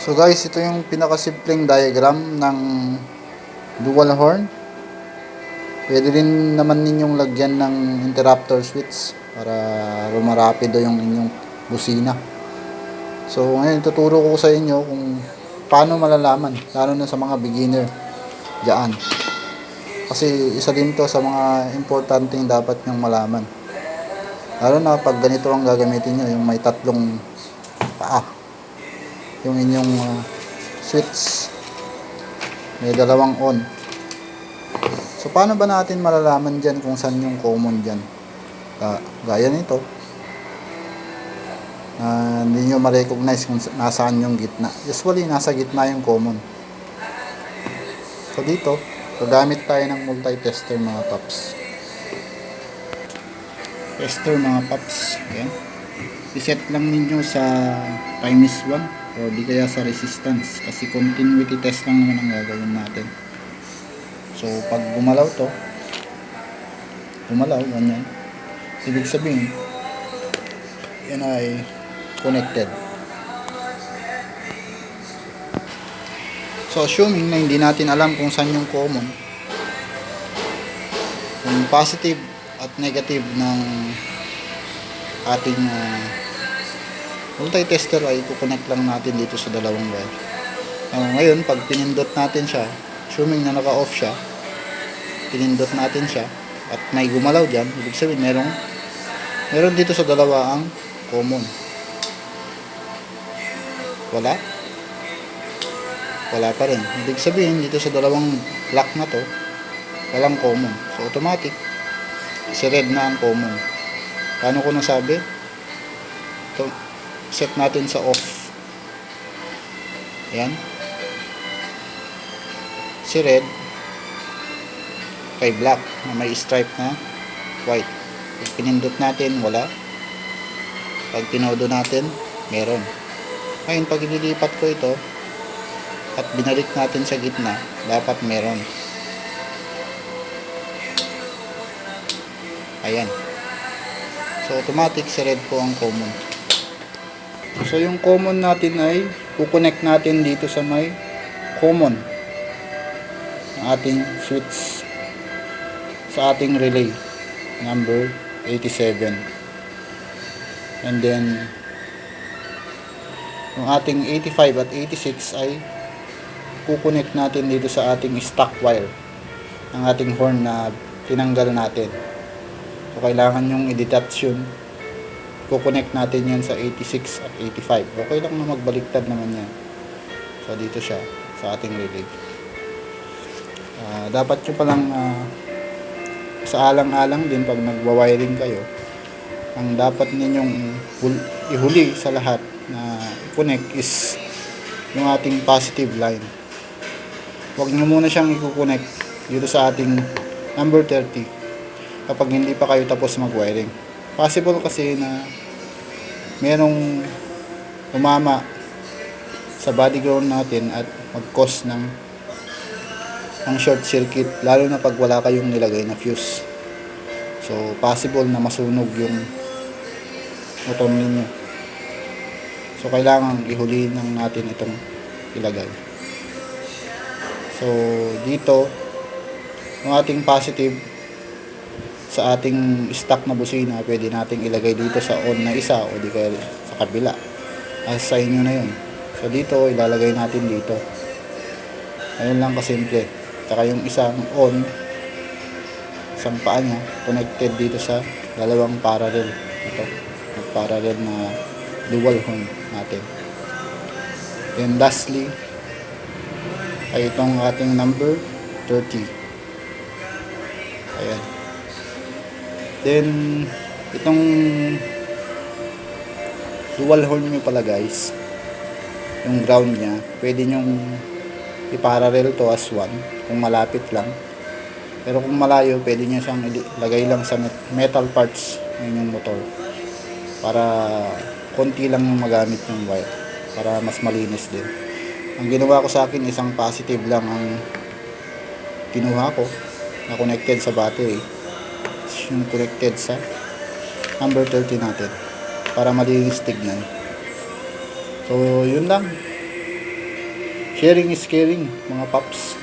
So guys, ito yung pinakasimpleng diagram ng dual horn. Pwede rin naman ninyong lagyan ng interrupter switch para rumarapido yung inyong busina. So ngayon tuturo ko sa inyo kung paano malalaman, lalo na sa mga beginner dyan. Kasi isa din to sa mga importanteng dapat nyong malaman. Lalo na pag ganito ang gagamitin nyo, yung may tatlong paa. Yung inyong switch, may dalawang on. So paano ba natin malalaman dyan kung saan yung common dyan? Gaya nito, hindi nyo ma-recognize kung nasaan yung gitna. Usually nasa gitna yung common. So dito, gagamit tayo ng multi-tester mga paps. Tester mga paps. Ayan. I-set lang ninyo sa times 1 o di kaya sa resistance, kasi continuity test lang naman ang gagawin natin. So pag gumalaw to, ganyan, ibig sabihin yan ay connected. So assuming na hindi natin alam kung saan yung common, yung positive at negative ng ating multi-tester ay i-connect lang natin dito sa dalawang wire. Ngayon pag pinindot natin siya, assuming na naka-off siya, pinindot natin siya at may gumalaw dyan, ibig sabihin meron dito sa dalawa ang common. Wala pa rin. Ibig sabihin dito sa dalawang block na to, walang common. So automatic si red na ang common. Paano ko nasabi? Ito, set natin sa off. Ayan. Si red kay black na may stripe na white. Pag pinindot natin, wala. Pag tinodo natin, meron. Ngayon, pag inilipat ko ito at binalik natin sa gitna, dapat meron. Ayan. So automatic si red po ang common. So yung common natin ay kukonect natin dito sa may common ng ating switch sa ating relay number 87. And then yung ating 85 at 86 ay kukonect natin dito sa ating stock wire ng ating horn na tinanggal natin. So kailangan yung i-detach yun, kukonect natin yan sa 86 at 85. Okay lang na magbaliktad naman yan. So dito siya sa ating relay. Dapat nyo palang sa alang-alang din pag nagwa-wiring kayo, ang dapat ninyong ihuli sa lahat na i-connect is yung ating positive line. Huwag nyo muna siyang i-connect dito sa ating number 30 kapag hindi pa kayo tapos mag-wiring. Possible kasi na merong umama sa body ground natin at mag-cause ng short circuit, lalo na pag wala kayong nilagay na fuse. So possible na masunog yung motor ninyo. So kailangan ihuli ng natin itong ilagay. So dito yung ating positive sa ating stock na busina, pwede nating ilagay dito sa on na isa o di kaya sa kabila. As sa inyo na yun. So dito ilalagay natin dito. Ayun lang kasimple. Saka yung isang on, isang paa niya connected dito sa dalawang parallel. Ito, parallel na dual horn natin. Then lastly ay itong ating number 30. Ayan. Then itong dual horn nyo pala guys, yung ground nya, pwede nyong i-parallel to as one kung malapit lang. Pero kung malayo, pwede nyo siyang ilagay lang sa metal parts ng inyong motor para konti lang yung magamit yung wire, para mas malinis din. Ang ginawa ko sa akin, isang positive lang ang kinuha ko na connected sa battery, yung connected sa number 30 natin para malinis tignan. So yun lang. Sharing is caring, mga paps.